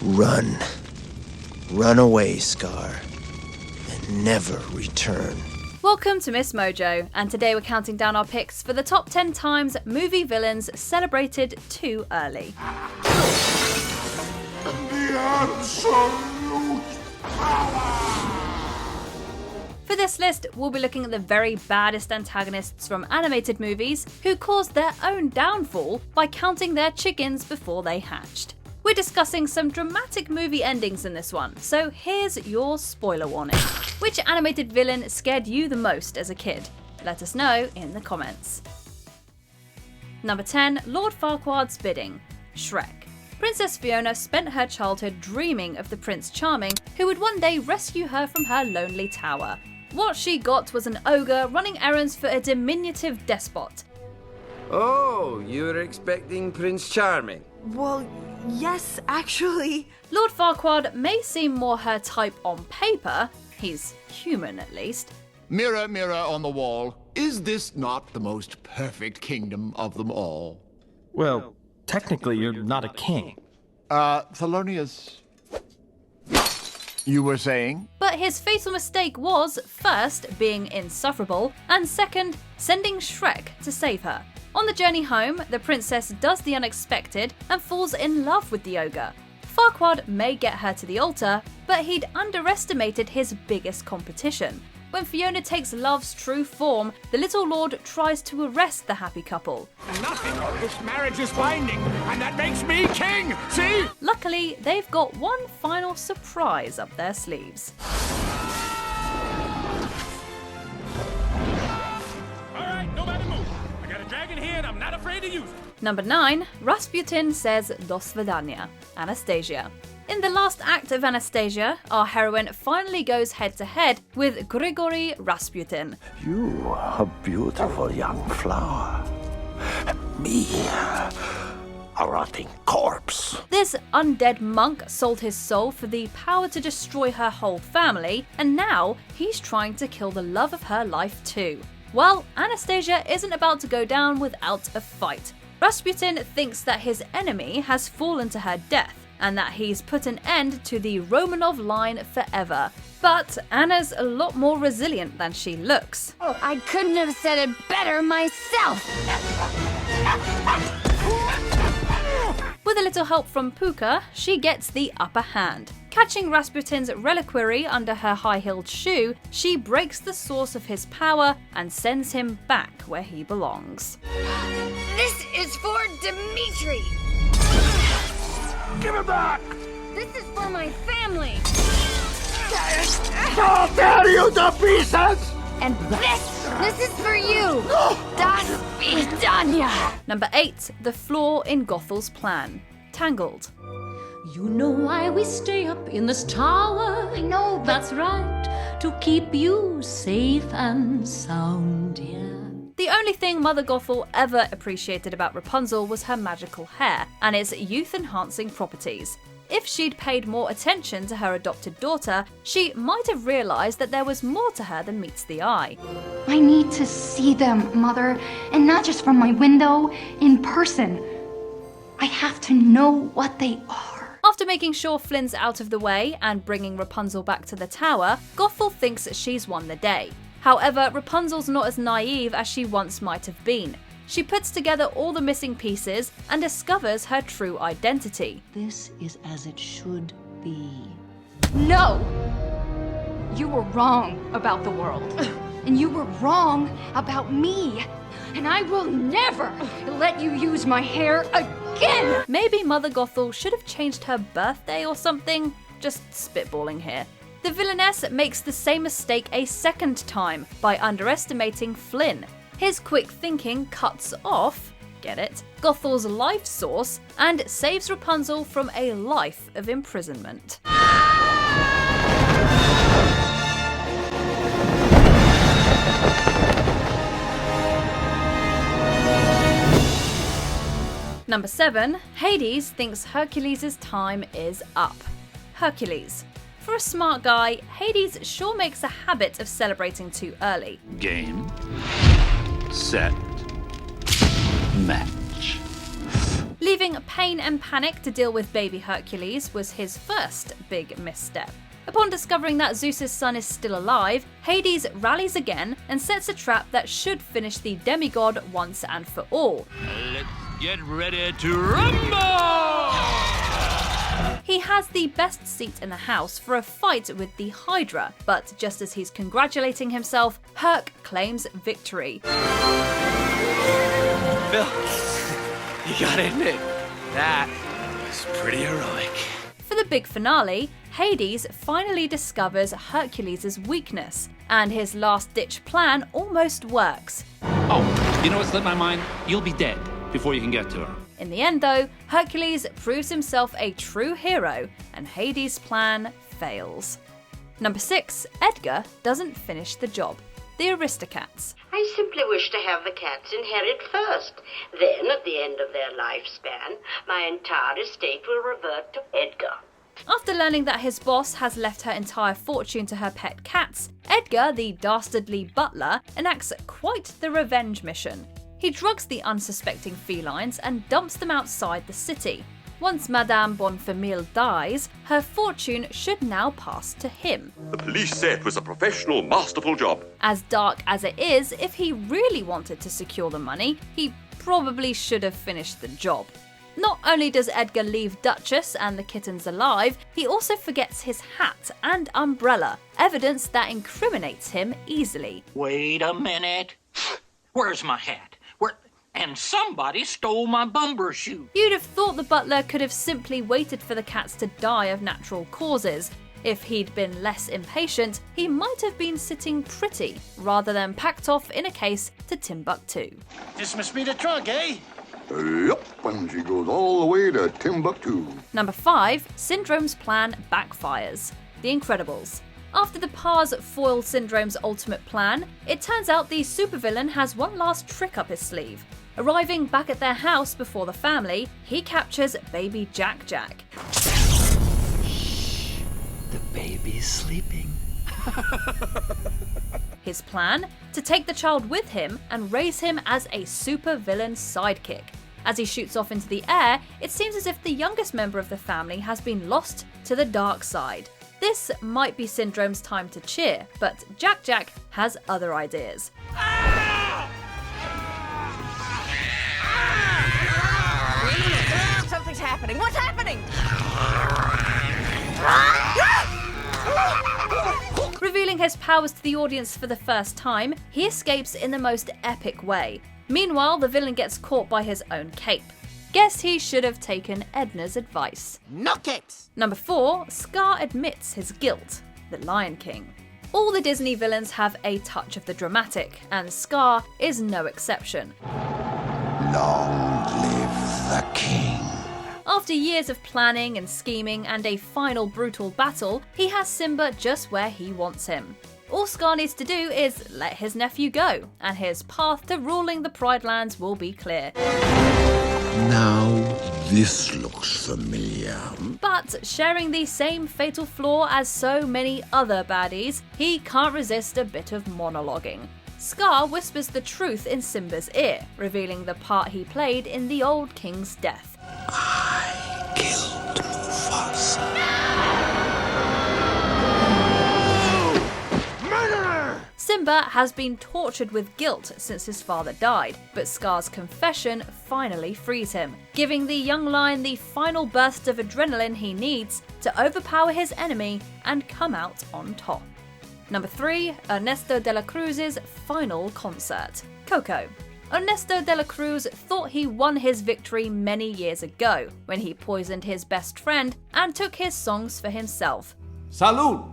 Run. Run away, Scar, and never return. Welcome to MsMojo, and today we're counting down our picks for the top 10 times movie villains celebrated too early. The absolute power! For this list, we'll be looking at the very baddest antagonists from animated movies who caused their own downfall by counting their chickens before they hatched. We're discussing some dramatic movie endings in this one, so here's your spoiler warning. Which animated villain scared you the most as a kid? Let us know in the comments. Number 10, Lord Farquaad's Bidding, Shrek. Princess Fiona spent her childhood dreaming of the Prince Charming, who would one day rescue her from her lonely tower. What she got was an ogre running errands for a diminutive despot. Oh, you were expecting Prince Charming? Well, yes, actually. Lord Farquaad may seem more her type on paper, he's human at least. Mirror, mirror on the wall, is this not the most perfect kingdom of them all? Well, technically you're not a king. Thelonious, you were saying? But his fatal mistake was, first, being insufferable, and second, sending Shrek to save her. On the journey home, the princess does the unexpected and falls in love with the ogre. Farquaad may get her to the altar, but he'd underestimated his biggest competition. When Fiona takes love's true form, the little lord tries to arrest the happy couple. Nothing. This marriage is binding, and that makes me king, see? Luckily, they've got one final surprise up their sleeves. Number 9, Rasputin says Dos Vidania, Anastasia. In the last act of Anastasia, our heroine finally goes head-to-head with Grigory Rasputin. You, a beautiful young flower. Me, a rotting corpse. This undead monk sold his soul for the power to destroy her whole family, and now he's trying to kill the love of her life too. Well, Anastasia isn't about to go down without a fight. Rasputin thinks that his enemy has fallen to her death, and that he's put an end to the Romanov line forever. But Anna's a lot more resilient than she looks. Oh, I couldn't have said it better myself! With a little help from Puka, she gets the upper hand. Catching Rasputin's reliquary under her high-heeled shoe, she breaks the source of his power and sends him back where he belongs. This is for Dmitri! Give it back! This is for my family! I'll tear you to pieces! And this is for you! Das Vidania! Number 8, the flaw in Gothel's plan, Tangled. You know why we stay up in this tower? I know, but... That's right, to keep you safe and sound, yeah. The only thing Mother Gothel ever appreciated about Rapunzel was her magical hair and its youth-enhancing properties. If she'd paid more attention to her adopted daughter, she might have realised that there was more to her than meets the eye. I need to see them, Mother, and not just from my window, in person. I have to know what they are. After making sure Flynn's out of the way and bringing Rapunzel back to the tower, Gothel thinks she's won the day. However, Rapunzel's not as naive as she once might have been. She puts together all the missing pieces and discovers her true identity. This is as it should be. No! You were wrong about the world. And you were wrong about me. And I will never let you use my hair again! Maybe Mother Gothel should have changed her birthday or something? Just spitballing here. The villainess makes the same mistake a second time by underestimating Flynn. His quick thinking cuts off, get it, Gothel's life source and saves Rapunzel from a life of imprisonment. Number 7, Hades thinks Hercules' time is up. Hercules. For a smart guy, Hades sure makes a habit of celebrating too early. Game. Set. Match. Leaving pain and panic to deal with baby Hercules was his first big misstep. Upon discovering that Zeus's son is still alive, Hades rallies again and sets a trap that should finish the demigod once and for all. Let's get ready to rumble! He has the best seat in the house for a fight with the Hydra, but just as he's congratulating himself, Herc claims victory. Phil, you gotta admit, that was pretty heroic. For the big finale, Hades finally discovers Hercules' weakness, and his last-ditch plan almost works. Oh, you know what slipped my mind? You'll be dead before you can get to her. In the end though, Hercules proves himself a true hero, and Hades' plan fails. Number 6, Edgar doesn't finish the job. The Aristocats. I simply wish to have the cats inherit first. Then, at the end of their lifespan, my entire estate will revert to Edgar. After learning that his boss has left her entire fortune to her pet cats, Edgar, the dastardly butler, enacts quite the revenge mission. He drugs the unsuspecting felines and dumps them outside the city. Once Madame Bonfamille dies, her fortune should now pass to him. The police say it was a professional, masterful job. As dark as it is, if he really wanted to secure the money, he probably should have finished the job. Not only does Edgar leave Duchess and the kittens alive, he also forgets his hat and umbrella, evidence that incriminates him easily. Wait a minute. Where's my hat? And somebody stole my bumbershoot. You'd have thought the butler could have simply waited for the cats to die of natural causes. If he'd been less impatient, he might have been sitting pretty, rather than packed off in a case to Timbuktu. Dismiss me the trunk, eh? Yup, and she goes all the way to Timbuktu. Number 5, Syndrome's plan backfires. The Incredibles. After the Pars foil Syndrome's ultimate plan, it turns out the supervillain has one last trick up his sleeve. Arriving back at their house before the family, he captures baby Jack Jack. Shh, the baby's sleeping. His plan? To take the child with him and raise him as a supervillain sidekick. As he shoots off into the air, it seems as if the youngest member of the family has been lost to the dark side. This might be Syndrome's time to cheer, but Jack Jack has other ideas. Something's happening. What's happening? Revealing his powers to the audience for the first time, he escapes in the most epic way. Meanwhile, the villain gets caught by his own cape. Guess he should have taken Edna's advice. Knock it! Number 4, Scar admits his guilt. The Lion King. All the Disney villains have a touch of the dramatic, and Scar is no exception. Long live the king. After years of planning and scheming and a final brutal battle, he has Simba just where he wants him. All Scar needs to do is let his nephew go, and his path to ruling the Pride Lands will be clear. Now this looks familiar. But sharing the same fatal flaw as so many other baddies, he can't resist a bit of monologuing. Scar whispers the truth in Simba's ear, revealing the part he played in the old king's death. I killed Mufasa. Simba has been tortured with guilt since his father died, but Scar's confession finally frees him, giving the young lion the final burst of adrenaline he needs to overpower his enemy and come out on top. Number 3, Ernesto de la Cruz's final concert. Coco. Ernesto de la Cruz thought he won his victory many years ago, when he poisoned his best friend and took his songs for himself. Salud!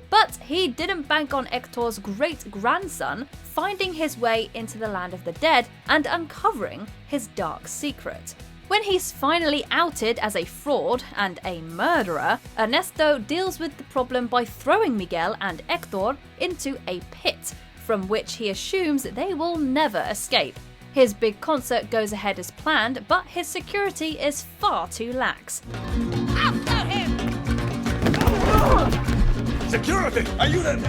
But he didn't bank on Hector's great-grandson finding his way into the land of the dead and uncovering his dark secret. When he's finally outed as a fraud and a murderer, Ernesto deals with the problem by throwing Miguel and Hector into a pit, from which he assumes they will never escape. His big concert goes ahead as planned, but his security is far too lax. Security! Ayúdenme!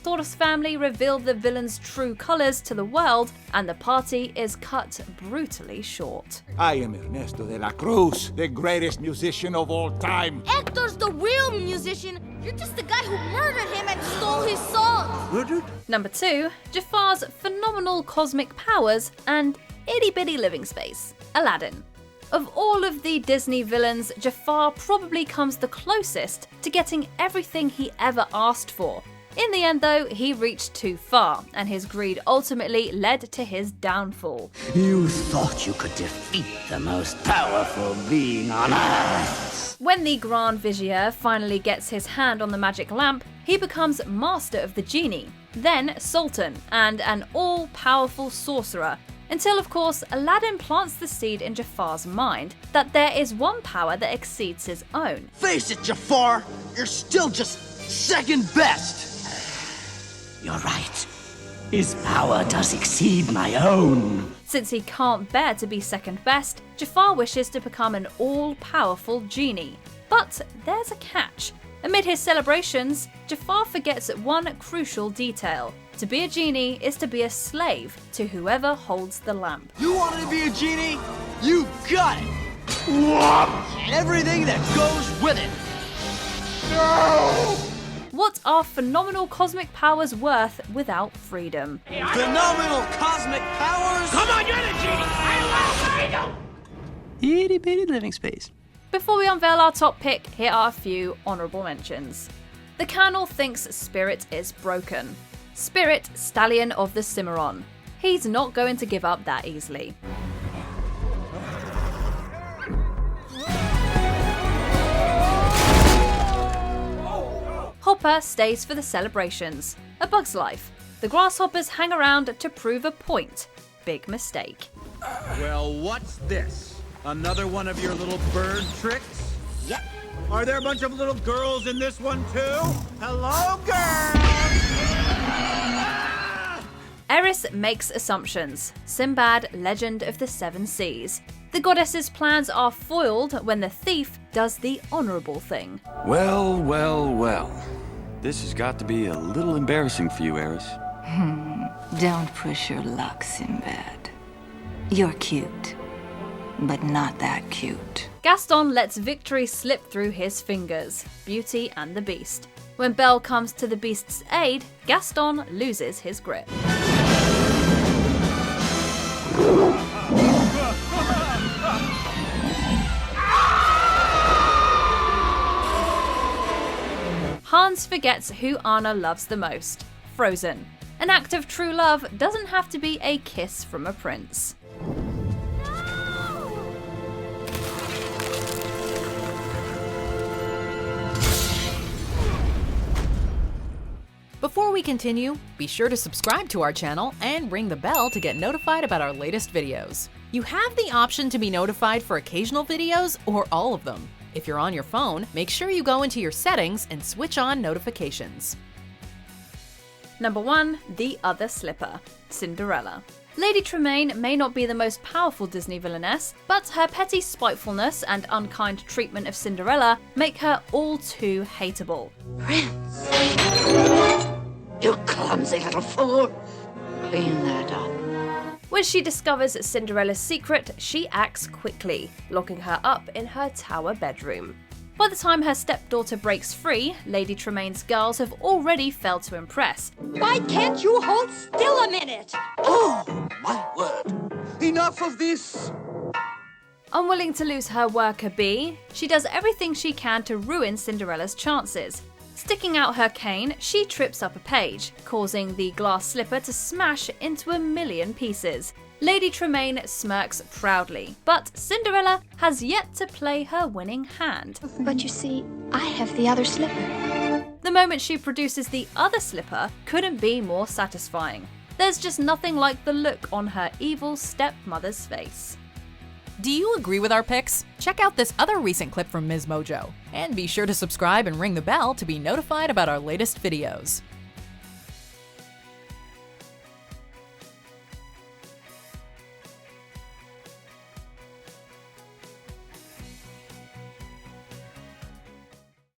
Hector's family reveal the villain's true colors to the world, and the party is cut brutally short. I am Ernesto de la Cruz, the greatest musician of all time. Hector's the real musician. You're just the guy who murdered him and stole his songs. Murdered? Number 2, Jafar's phenomenal cosmic powers and itty-bitty living space, Aladdin. Of all of the Disney villains, Jafar probably comes the closest to getting everything he ever asked for. In the end though, he reached too far, and his greed ultimately led to his downfall. You thought you could defeat the most powerful being on Earth. When the Grand Vizier finally gets his hand on the magic lamp, he becomes master of the genie, then Sultan, and an all-powerful sorcerer. Until, of course, Aladdin plants the seed in Jafar's mind that there is one power that exceeds his own. Face it, Jafar, you're still just second best. You're right. His power does exceed my own. Since he can't bear to be second best, Jafar wishes to become an all-powerful genie. But there's a catch. Amid his celebrations, Jafar forgets one crucial detail. To be a genie is to be a slave to whoever holds the lamp. You wanted to be a genie? You got it! And everything that goes with it! No! What are phenomenal cosmic powers worth without freedom? Phenomenal cosmic powers? Come on, you're the genie! I love freedom! Itty bitty living space. Before we unveil our top pick, here are a few honourable mentions. The Colonel thinks Spirit is broken. Spirit, stallion of the Cimarron. He's not going to give up that easily. Hopper stays for the celebrations. A Bug's Life. The grasshoppers hang around to prove a point. Big mistake. Well, what's this? Another one of your little bird tricks? Yep. Are there a bunch of little girls in this one too? Hello, girls! Eris makes assumptions. Sinbad, Legend of the Seven Seas. The goddess's plans are foiled when the thief does the honourable thing. Well, well, well. This has got to be a little embarrassing for you, Eris. Don't push your luck, Sinbad. You're cute, but not that cute. Gaston lets victory slip through his fingers. Beauty and the Beast. When Belle comes to the Beast's aid, Gaston loses his grip. Hans forgets who Anna loves the most. Frozen. An act of true love doesn't have to be a kiss from a prince. Before we continue, be sure to subscribe to our channel and ring the bell to get notified about our latest videos. You have the option to be notified for occasional videos or all of them. If you're on your phone, make sure you go into your settings and switch on notifications. Number 1. The Other Slipper. Cinderella. Lady Tremaine may not be the most powerful Disney villainess, but her petty spitefulness and unkind treatment of Cinderella make her all too hateable. Prince! You clumsy little fool! Clean that up. When she discovers Cinderella's secret, she acts quickly, locking her up in her tower bedroom. By the time her stepdaughter breaks free, Lady Tremaine's girls have already failed to impress. Why can't you hold still a minute? Oh, my word. Enough of this! Unwilling to lose her worker bee, she does everything she can to ruin Cinderella's chances. Sticking out her cane, she trips up a page, causing the glass slipper to smash into a million pieces. Lady Tremaine smirks proudly, but Cinderella has yet to play her winning hand. But you see, I have the other slipper. The moment she produces the other slipper couldn't be more satisfying. There's just nothing like the look on her evil stepmother's face. Do you agree with our picks? Check out this other recent clip from MsMojo. And be sure to subscribe and ring the bell to be notified about our latest videos.